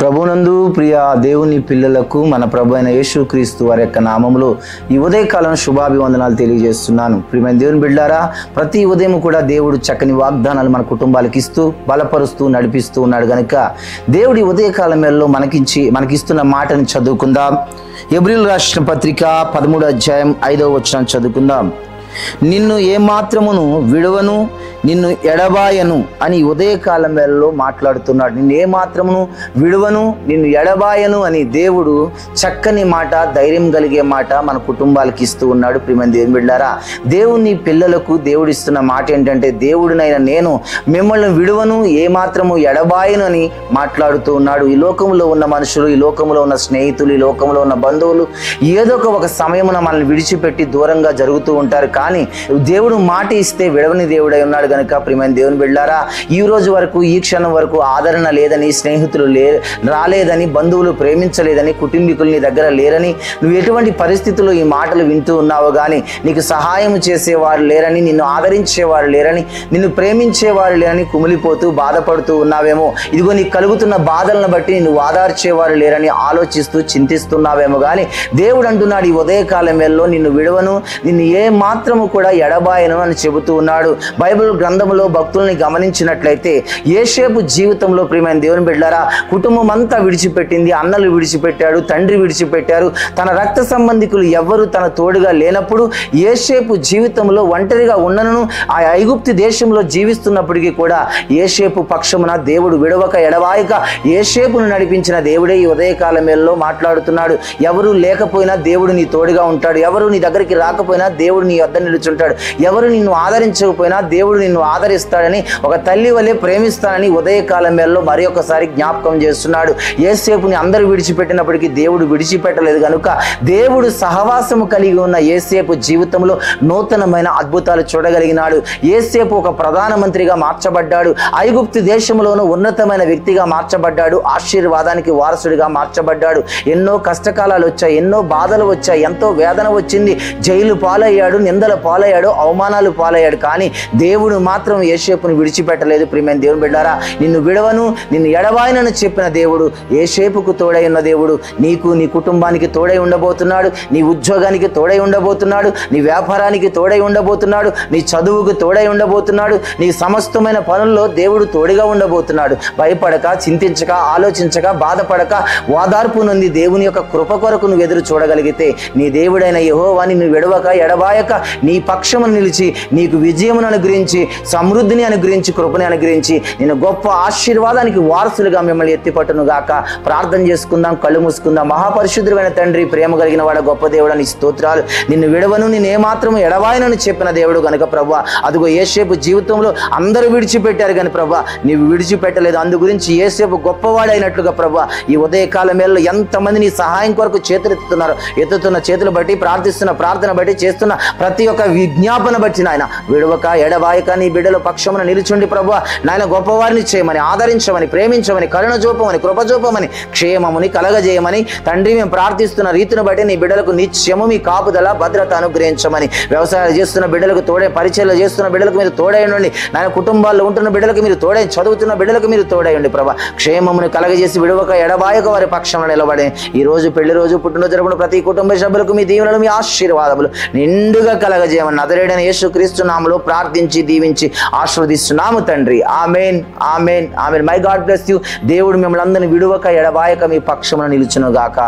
ప్రభునందు ప్రియ దేవుని పిల్లలకు మన ప్రభు అయిన యేసుక్రీస్తు వారి యొక్క నామములో ఈ ఉదయకాలం శుభాభివందనాలు తెలియజేస్తున్నాను. ప్రియమైన దేవుని బిడ్డారా, ప్రతి ఉదయం కూడా దేవుడు చక్కని వాగ్దానాలు మన కుటుంబాలకు ఇస్తూ బలపరుస్తూ నడిపిస్తూ ఉన్నాడు కనుక దేవుడి ఉదయకాలం వేళలో మనకిస్తున్న మాటను చదువుకుందాం. హెబ్రీయులకు రాసిన పత్రిక 13వ అధ్యాయం 5వ వచనం చదువుకుందాం. నిన్ను ఏమాత్రమును విడువను, నిన్ను ఎడబాయను అని ఉదయకాలం వేళలో మాట్లాడుతున్నాడు. నిన్ను ఏమాత్రమును విడువను, నిన్ను ఎడబాయను అని దేవుడు చక్కని మాట, ధైర్యం కలిగే మాట మన కుటుంబాలకి ఇస్తూ ఉన్నాడు. ప్రియమైన దేవుని బిడ్డారా, దేవుని పిల్లలకు దేవుడిస్తున్న మాట ఏంటంటే, దేవుడినైనా నేను మిమ్మల్ని విడువను, ఏమాత్రము ఎడబాయను అని మాట్లాడుతూ ఉన్నాడు. ఈ లోకంలో ఉన్న మనుషులు, ఈ లోకంలో ఉన్న స్నేహితులు, ఈ లోకంలో ఉన్న బంధువులు ఏదో ఒక సమయమున మనల్ని విడిచిపెట్టి దూరంగా జరుగుతూ ఉంటారు. కానీ దేవుడు మాట ఇస్తే విడవని దేవుడై ఉన్నాడు కనుక ప్రియమైన దేవుని బిడ్డారా, ఈ రోజు వరకు, ఈ క్షణం వరకు ఆదరణ లేదని, స్నేహితులు రాలేదని, బంధువులు ప్రేమించలేదని, కుటుంబీకులు దగ్గర లేరని, నువ్వు ఎటువంటి పరిస్థితుల్లో ఈ మాటలు వింటూ ఉన్నావు కానీ నీకు సహాయం చేసేవారు లేరని, నిన్ను ఆదరించేవారు లేరని, నిన్ను ప్రేమించేవారు లేరని కుమిలిపోతూ బాధపడుతూ ఉన్నావేమో. ఇదిగో నీకు కలుగుతున్న బాధలను బట్టి నిన్ను ఆదరించేవారు లేరని ఆలోచిస్తూ చింతిస్తున్నావేమో. కానీ దేవుడు అంటున్నాడు ఈ ఉదయకాలం వేళలో, నిన్ను విడవను, నిన్ను ఏ మాత్రము కూడా ఎడబాయను అని చెబుతూ ఉన్నాడు. బైబిల్ గ్రంథంలో భక్తుల్ని గమనించినట్లయితే యోసేపు జీవితంలో ప్రియమైన దేవుని బిడ్డలారా, కుటుంబం అంతా విడిచిపెట్టింది. అన్నలు విడిచిపెట్టాడు, తండ్రి విడిచిపెట్టారు, తన రక్త సంబంధికులు ఎవ్వరూ తన తోడుగా లేనప్పుడు యోసేపు జీవితంలో ఒంటరిగా ఉన్నను ఆ ఐగుప్తు దేశంలో జీవిస్తున్నప్పటికీ కూడా యోసేపు పక్షమున దేవుడు విడవక ఎడబాయక యోసేపును నడిపించిన దేవుడే ఈ ఉదయకాలం వేళలో మాట్లాడుతున్నాడు. ఎవరు లేకపోయినా దేవుడు నీ తోడుగా ఉంటాడు. ఎవరు నీ దగ్గరికి రాకపోయినా దేవుడు నీ వద్ద నిలుచుంటాడు. ఎవరు నిన్ను ఆదరించకపోయినా దేవుడు నిన్ను ఆదరిస్తాడని, ఒక తల్లి వలె ప్రేమిస్తానని ఉదయకాలం వేళలో మరి ఒకసారి జ్ఞాపకం చేస్తున్నాడు. యోసేపుని అందరూ విడిచిపెట్టినప్పటికీ దేవుడు విడిచిపెట్టలేదు కనుక దేవుడు సహవాసము కలిగి ఉన్న యోసేపు జీవితంలో నూతనమైన అద్భుతాలు చూడగలిగినాడు. యోసేపు ఒక ప్రధానమంత్రిగా మార్చబడ్డాడు. ఐగుప్తు దేశంలోనూ ఉన్నతమైన వ్యక్తిగా మార్చబడ్డాడు. ఆశీర్వాదానికి వారసుడిగా మార్చబడ్డాడు. ఎన్నో కష్టకాలాలు వచ్చాయి, ఎన్నో బాధలు వచ్చాయి, ఎంతో వేదన వచ్చింది. జైలు పాలయ్యాడు, నిందల పాలయ్యాడు, అవమానాలు పాలయ్యాడు. కానీ దేవుడు మాత్రం యోసేపును విడిచిపెట్టలేదు. ప్రియమైన దేవుని బిడ్డారా, నిన్ను విడవను, నిన్ను ఎడబాయనని చెప్పిన దేవుడు యోసేపుకు తోడై ఉన్న దేవుడు నీకు, నీ కుటుంబానికి తోడై ఉండబోతున్నాడు. నీ ఉద్యోగానికి తోడై ఉండబోతున్నాడు. నీ వ్యాపారానికి తోడై ఉండబోతున్నాడు. నీ చదువుకు తోడై ఉండబోతున్నాడు. నీ సమస్తమైన పనుల్లో దేవుడు తోడుగా ఉండబోతున్నాడు. భయపడక, చింతించక, ఆలోచించక, బాధపడక, ఓదార్పు నుండి దేవుని యొక్క కృప కొరకు నువ్వు ఎదురు చూడగలిగితే నీ దేవుడైన యెహోవా నిన్ను విడవక ఎడబాయక నీ పక్షమును నిలిచి నీకు విజయమును అనుగ్రహించి, సమృద్ధిని అనుగ్రహించి, కృపని అనుగ్రహించి, నేను గొప్ప ఆశీర్వాదానికి వారసులుగా మిమ్మల్ని ఎత్తిపట్టును గాక. ప్రార్థన చేసుకుందాం, కళ్ళు మూసుకుందాం. మహాపరిశుద్ధుడైన తండ్రి, ప్రేమ కలిగిన వాడ గొప్ప దేవుడు, నీ స్తోత్రాలు. నిన్ను విడవను, నేను ఏమాత్రము ఎడబాయనని చెప్పిన దేవుడు కనుక ప్రభా, అదిగో యోసేపు జీవితంలో అందరూ విడిచిపెట్టారు కానీ ప్రభా నీవు విడిచిపెట్టలేదు. అందు గురించి యోసేపు గొప్పవాడైనట్లుగా ప్రభా ఈ ఉదయకాలం వేళలో ఎంతమంది నీ సహాయం కొరకు ఎత్తుతున్న చేతులు బట్టి, ప్రార్థిస్తున్న ప్రార్థన బట్టి, చేస్తున్న ప్రతి ఒక్క విజ్ఞాపన బట్టి నాయన విడవక ఎడబాయక నీ బిడ్డల పక్షమున నిలుచుండి ప్రభువా నాయన గొప్పవారిని చేయమని, ఆదరించమని, ప్రేమించమని, కరుణ చూపమని, కృప చూపమని, క్షేమముని కలగజేయమని తండ్రి మేము ప్రార్థిస్తున్న రీతిని బట్టి నీ బిడ్డలకు నిత్యము మీ కాపుదల, భద్రత అనుగ్రహించమని, వ్యవసాయాలు చేస్తున్న బిడ్డలకు తోడే, పరిచయాలు చేస్తున్న బిడ్డలకు మీరు తోడై ఉండండి నాయన, కుటుంబాల్లో ఉంటున్న బిడ్డలకు మీరు తోడై, చదువుతున్న బిడ్డలకు మీరు తోడై ఉండి ప్రభా క్షేమముని కలగజేసి విడవక ఎడబాయక వారి పక్షమున నిలబడి ఈ రోజు పెళ్లి రోజు, పుట్టినరోజు జరుపుకున్న ప్రతి కుటుంబ సభ్యులకు మీ దీవెనలు, మీ ఆశీర్వాదములు నిండుగా కలగజేయమని నజరేయుడైన యేసుక్రీస్తు నామములో ప్రార్థించి దీవించి ఆశీర్వదిస్తున్నాము తండ్రి. Amen, amen, amen. My God bless you. దేవుడు మిమ్మల్ని అందరినీ విడువక ఎడబాయక మీ పక్షమున నిలుచును గాక.